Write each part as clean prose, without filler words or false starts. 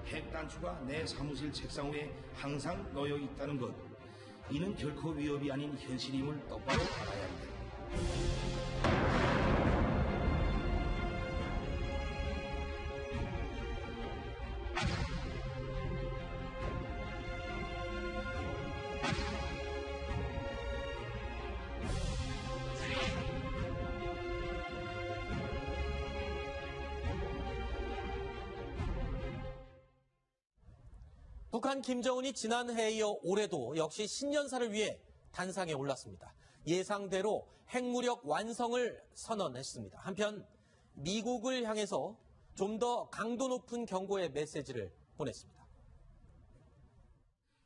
핵 단추가 내 사무실 책상 위에 항상 놓여 있다는 것. 이는 결코 위협이 아닌 현실임을 똑바로 알아야 한다. 북한 김정은이 지난해에 이어 올해도 역시 신년사를 위해 단상에 올랐습니다. 예상대로 핵무력 완성을 선언했습니다. 한편 미국을 향해서 좀 더 강도 높은 경고의 메시지를 보냈습니다.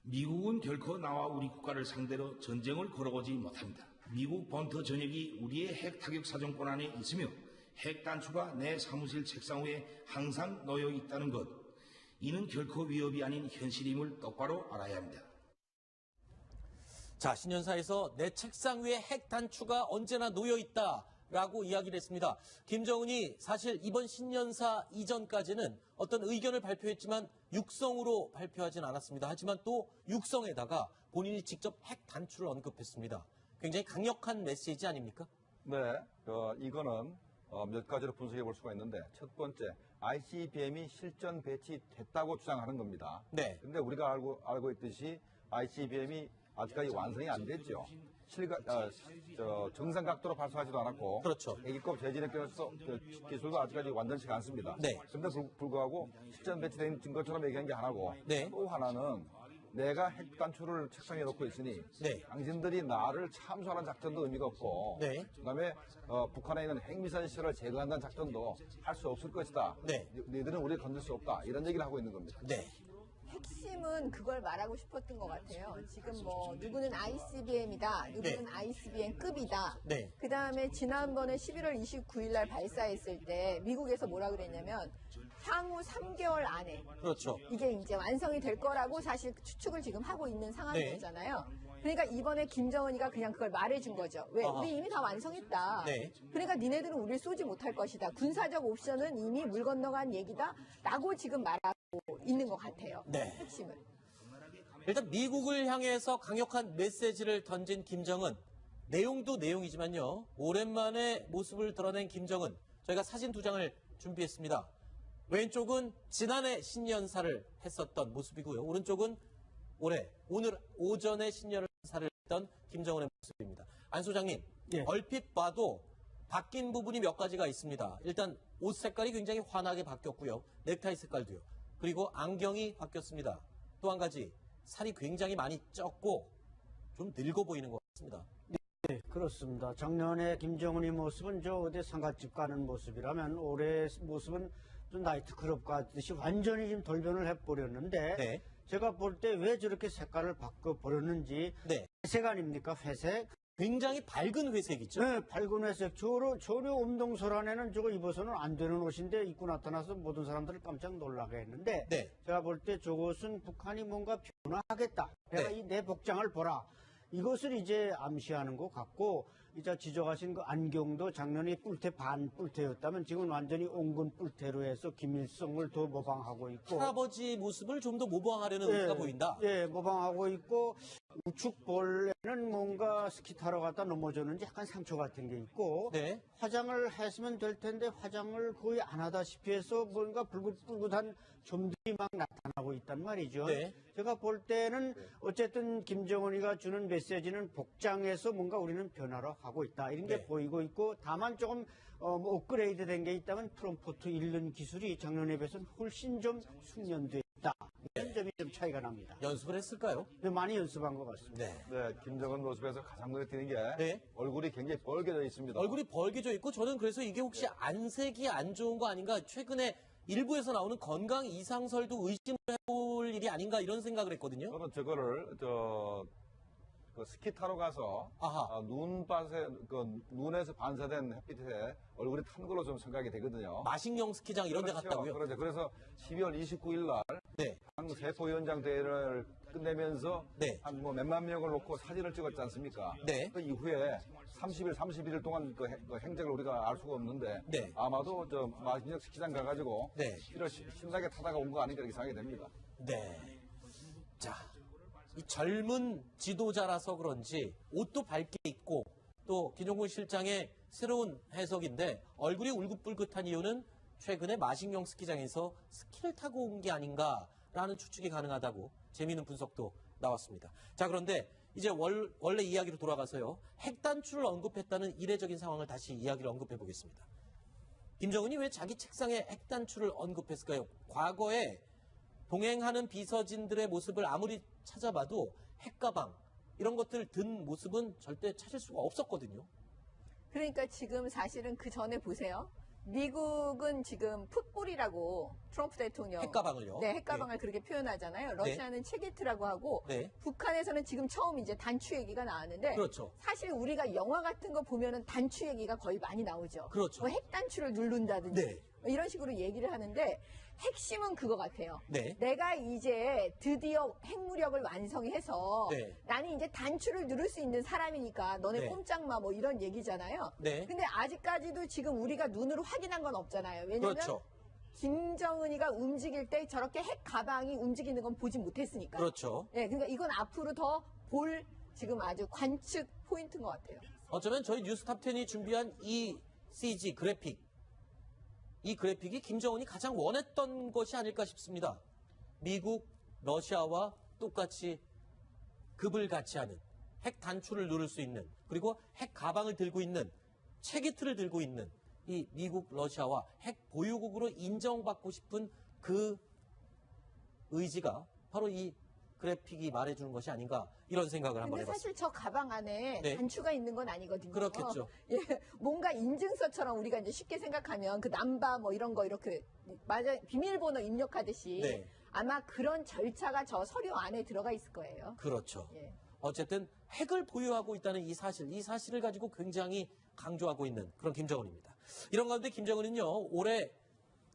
미국은 결코 나와 우리 국가를 상대로 전쟁을 걸어오지 못합니다. 미국 본토 전역이 우리의 핵 타격 사정권 안에 있으며 핵 단추가 내 사무실 책상 위에 항상 놓여 있다는 것. 이는 결코 위협이 아닌 현실임을 똑바로 알아야 합니다. 자, 신년사에서 내 책상 위에 핵 단추가 언제나 놓여 있다라고 이야기를 했습니다. 김정은이 사실 이번 신년사 이전까지는 어떤 의견을 발표했지만 육성으로 발표하진 않았습니다. 하지만 또 육성에다가 본인이 직접 핵 단추를 언급했습니다. 굉장히 강력한 메시지 아닙니까? 네, 이거는 몇 가지로 분석해 볼 수가 있는데, 첫 번째, ICBM이 실전 배치됐다고 주장하는 겁니다. 네. 근데 우리가 알고 있듯이 ICBM이 아직까지 완성이 안 됐죠. 정상 각도로 발사하지도 않았고, 그렇죠. 애기급 재진입 기술도 아직까지 완전치가 않습니다. 네. 그런데 불구하고 실전 배치된 증거처럼 얘기한 게 하나고, 네. 또 하나는 내가 핵 단추를 책상에 놓고 있으니 네. 당신들이 나를 참수하는 작전도 의미가 없고, 네. 그다음에 북한에 있는 핵미사일 시설을 제거한다는 작전도 할 수 없을 것이다. 네. 너희들은 우리를 건들 수 없다. 이런 얘기를 하고 있는 겁니다. 네. 핵심은 그걸 말하고 싶었던 것 같아요. 지금 뭐 누구는 ICBM이다, 누구는 네. ICBM급이다. 네. 그 다음에 지난번에 11월 29일 날 발사했을 때 미국에서 뭐라 그랬냐면 향후 3개월 안에 그렇죠. 이게 이제 완성이 될 거라고 사실 추측을 지금 하고 있는 상황이었잖아요. 그러니까 이번에 김정은이가 그냥 그걸 말해준 거죠. 왜? 아하. 우리 이미 다 완성했다. 네. 그러니까 니네들은 우리를 쏘지 못할 것이다. 군사적 옵션은 이미 물 건너간 얘기다. 라고 지금 말하고 있는 것 같아요. 네. 핵심은. 일단 미국을 향해서 강력한 메시지를 던진 김정은. 내용도 내용이지만요. 오랜만에 모습을 드러낸 김정은. 저희가 사진 2장을 준비했습니다. 왼쪽은 지난해 신년사를 했었던 모습이고요. 오른쪽은 오늘 오전에 신년사를 했던 김정은의 모습입니다. 안 소장님, 예. 얼핏 봐도 바뀐 부분이 몇 가지가 있습니다. 일단 옷 색깔이 굉장히 환하게 바뀌었고요. 넥타이 색깔도요. 그리고 안경이 바뀌었습니다. 또 한 가지, 살이 굉장히 많이 쪘고 좀 늙어 보이는 것 같습니다. 네, 그렇습니다. 작년에 김정은의 모습은 저 어디 상갓집 가는 모습이라면 올해 모습은 좀 나이트클럽 가듯이 완전히 지금 돌변을 해버렸는데 네. 제가 볼 때 왜 저렇게 색깔을 바꿔버렸는지 네. 회색 아닙니까? 회색? 굉장히 밝은 회색이죠. 네, 밝은 회색. 전혀 엄동설안에는 저거 입어서는 안 되는 옷인데 입고 나타나서 모든 사람들을 깜짝 놀라게 했는데 네. 제가 볼 때 저것은 북한이 뭔가 변화하겠다. 내가 네. 이 내 복장을 보라. 이것을 이제 암시하는 것 같고 이제 지적하신 그 안경도 작년에 뿔테 반 뿔테였다면 지금 완전히 옹근 뿔테로 해서 김일성을 더 모방하고 있고 할아버지 모습을 좀 더 모방하려는 의지가 보인다. 예, 모방하고 있고 우측볼에는 뭔가 스키 타러 갔다 넘어졌는지 약간 상처 같은 게 있고 네. 화장을 했으면 될 텐데 화장을 거의 안 하다시피 해서 뭔가 불긋불긋한 점들이 막 나타나고 있단 말이죠. 네. 제가 볼 때는 어쨌든 김정은이가 주는 메시지는 복장에서 뭔가 우리는 변화를 하고 있다. 이런 게 네. 보이고 있고 다만 조금 뭐 업그레이드 된 게 있다면 프롬포트 읽는 기술이 작년에 비해서는 훨씬 좀 숙련돼 있다. 이런 점이 좀 차이가 납니다. 연습을 했을까요? 근데 많이 연습한 것 같습니다. 네. 네, 김정은 모습에서 가장 눈에 띄는 게 네. 얼굴이 굉장히 벌게져 있습니다. 얼굴이 벌게져 있고 저는 그래서 이게 혹시 안색이 안 좋은 거 아닌가 최근에 일부에서 나오는 건강 이상설도 의심을 해볼 일이 아닌가 이런 생각을 했거든요. 저는 저거를 그 스키 타러 가서 아하. 눈에서 반사된 햇빛에 얼굴이 탄 걸로 좀 생각이 되거든요. 마식령 스키장 이런 데 갔다고요? 그렇죠. 그래서 12월 29일 날 네. 당 세포위원장 대회를 끝내면서 네. 한 뭐 몇만 명을 놓고 사진을 찍었지 않습니까? 네. 그 이후에 30일, 31일 동안 그 행적을 우리가 알 수가 없는데 네. 아마도 저 마신역 스키장 가가지고 네. 이런 신나게 타다가 온 거 아닌가 이렇게 생각이 됩니다. 네. 자, 이 젊은 지도자라서 그런지 옷도 밝게 입고 또 김종군 실장의 새로운 해석인데 얼굴이 울긋불긋한 이유는 최근에 마식령 스키장에서 스키를 타고 온 게 아닌가라는 추측이 가능하다고 재미있는 분석도 나왔습니다. 자, 그런데 이제 원래 이야기로 돌아가서요. 핵 단추를 언급했다는 이례적인 상황을 다시 이야기를 언급해 보겠습니다. 김정은이 왜 자기 책상에 핵 단추를 언급했을까요? 과거에 동행하는 비서진들의 모습을 아무리 찾아봐도 핵가방 이런 것들 든 모습은 절대 찾을 수가 없었거든요. 그러니까 지금 사실은 그 전에 보세요. 미국은 지금 풋볼이라고 트럼프 대통령 핵가방을요? 네, 핵가방을 그렇게 표현하잖아요. 러시아는 체게트라고 하고 네. 북한에서는 지금 처음 이제 단추 얘기가 나왔는데 그렇죠. 사실 우리가 영화 같은 거 보면은 단추 얘기가 거의 많이 나오죠. 그렇죠. 뭐 핵단추를 누른다든지 네. 뭐 이런 식으로 얘기를 하는데 핵심은 그거 같아요. 네. 내가 이제 드디어 핵무력을 완성해서 네. 나는 이제 단추를 누를 수 있는 사람이니까 너네 네. 꼼짝마 뭐 이런 얘기잖아요. 네. 근데 아직까지도 지금 우리가 눈으로 확인한 건 없잖아요. 왜냐면 그렇죠. 김정은이가 움직일 때 저렇게 핵 가방이 움직이는 건 보지 못했으니까. 그렇죠. 네, 그러니까 이건 앞으로 더 볼 지금 아주 관측 포인트인 것 같아요. 어쩌면 저희 뉴스탑10이 준비한 이 CG 그래픽, 이 그래픽이 김정은이 가장 원했던 것이 아닐까 싶습니다. 미국, 러시아와 똑같이 급을 같이 하는 핵 단추를 누를 수 있는 그리고 핵 가방을 들고 있는 체계틀을 들고 있는 이 미국, 러시아와 핵 보유국으로 인정받고 싶은 그 의지가 바로 이 그래픽이 말해주는 것이 아닌가 이런 생각을 한번 근데 해봤습니다. 사실 저 가방 안에 네. 단추가 있는 건 아니거든요. 그렇겠죠. 예, 뭔가 인증서처럼 우리가 이제 쉽게 생각하면 그 남바 뭐 이런 거 이렇게 맞아 비밀번호 입력하듯이 네. 아마 그런 절차가 저 서류 안에 들어가 있을 거예요. 그렇죠. 예. 어쨌든 핵을 보유하고 있다는 이 사실을 가지고 굉장히 강조하고 있는 그런 김정은입니다. 이런 가운데 김정은은요, 올해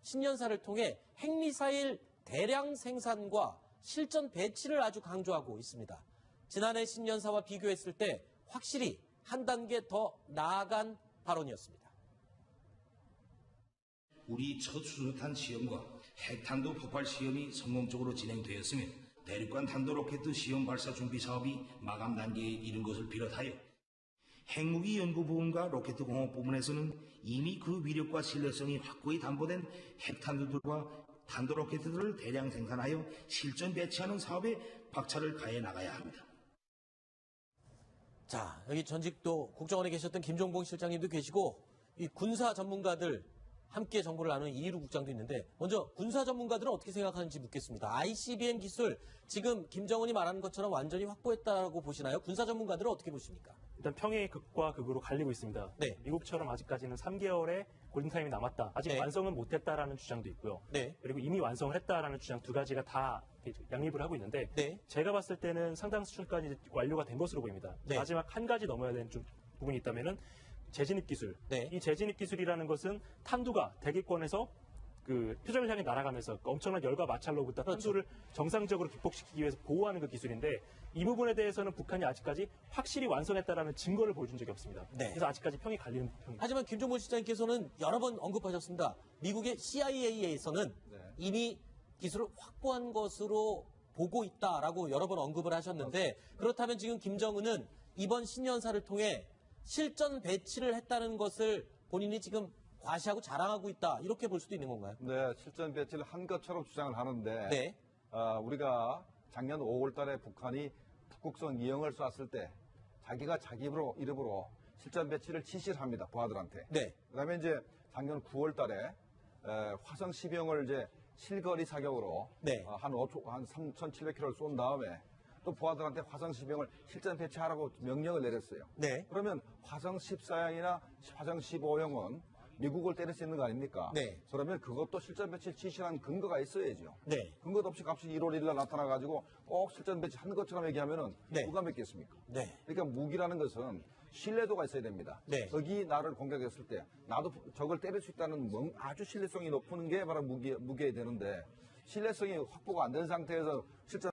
신년사를 통해 핵미사일 대량 생산과 실전 배치를 아주 강조하고 있습니다. 지난해 신년사와 비교했을 때 확실히 한 단계 더 나아간 발언이었습니다. 우리 첫 수소탄 시험과 핵탄두 폭발 시험이 성공적으로 진행되었으며 대륙간 탄도 로켓 시험 발사 준비 사업이 마감 단계에 이른 것을 비롯하여 핵무기 연구 부분과 로켓 공업 부분에서는 이미 그 위력과 신뢰성이 확고히 담보된 핵탄두들과 탄도 로켓들을 대량 생산하여 실전 배치하는 사업에 박차를 가해 나가야 합니다. 자, 여기 전직도 국정원에 계셨던 김종봉 실장님도 계시고 이 군사 전문가들 함께 정보를 나누는 이희루 국장도 있는데 먼저 군사 전문가들은 어떻게 생각하는지 묻겠습니다. ICBM 기술 지금 김정은이 말하는 것처럼 완전히 확보했다고 보시나요? 군사 전문가들은 어떻게 보십니까? 일단 평이 극과 극으로 갈리고 있습니다. 네. 미국처럼 아직까지는 3개월의 골든타임이 남았다. 아직 네. 완성은 못했다라는 주장도 있고요. 네. 그리고 이미 완성을 했다라는 주장 두 가지가 다 양립을 하고 있는데 네. 제가 봤을 때는 상당 수준까지 완료가 된 것으로 보입니다. 네. 마지막 한 가지 넘어야 되는 부분이 있다면은 재진입 기술. 네. 이 재진입 기술이라는 것은 탄두가 대기권에서 그 표적을 향해 날아가면서 엄청난 열과 마찰로부터 그렇죠. 탄두를 정상적으로 기폭시키기 위해서 보호하는 그 기술인데 이 부분에 대해서는 북한이 아직까지 확실히 완성했다라는 증거를 보여준 적이 없습니다. 네. 그래서 아직까지 평이 갈리는 편입니다. 하지만 김종문 실장님께서는 여러 번 언급하셨습니다. 미국의 CIA에서는 네. 이미 기술을 확보한 것으로 보고 있다라고 여러 번 언급을 하셨는데 그렇다면 지금 김정은은 이번 신년사를 통해 실전 배치를 했다는 것을 본인이 지금 과시하고 자랑하고 있다 이렇게 볼 수도 있는 건가요? 네, 실전 배치를 한 것처럼 주장을 하는데 네. 우리가 작년 5월 달에 북한이 북극성 2형을 쐈을 때 자기가 자기 이름으로 실전 배치를 지시를 합니다. 부하들한테. 네. 그다음에 이제 작년 9월 달에 화성 12형을 이제 실거리 사격으로 네. 한 3,700km를 쏜 다음에 또 부하들한테 화성 12형을 실전 배치하라고 명령을 내렸어요. 네. 그러면 화성 14형이나 화성 15형은 미국을 때릴 수 있는 거 아닙니까? 네. 그러면 그것도 실전 배치 지시한 근거가 있어야죠. 네. 근거도 없이 갑자기 1월 1일 날 나타나가지고 꼭 실전 배치 한 것처럼 얘기하면은 네. 누가 믿겠습니까? 네. 그러니까 무기라는 것은 신뢰도가 있어야 됩니다. 네. 적이 나를 공격했을 때 나도 적을 때릴 수 있다는 아주 신뢰성이 높은 게 바로 무기에 되는데 신뢰성이 확보가 안 된 상태에서 실전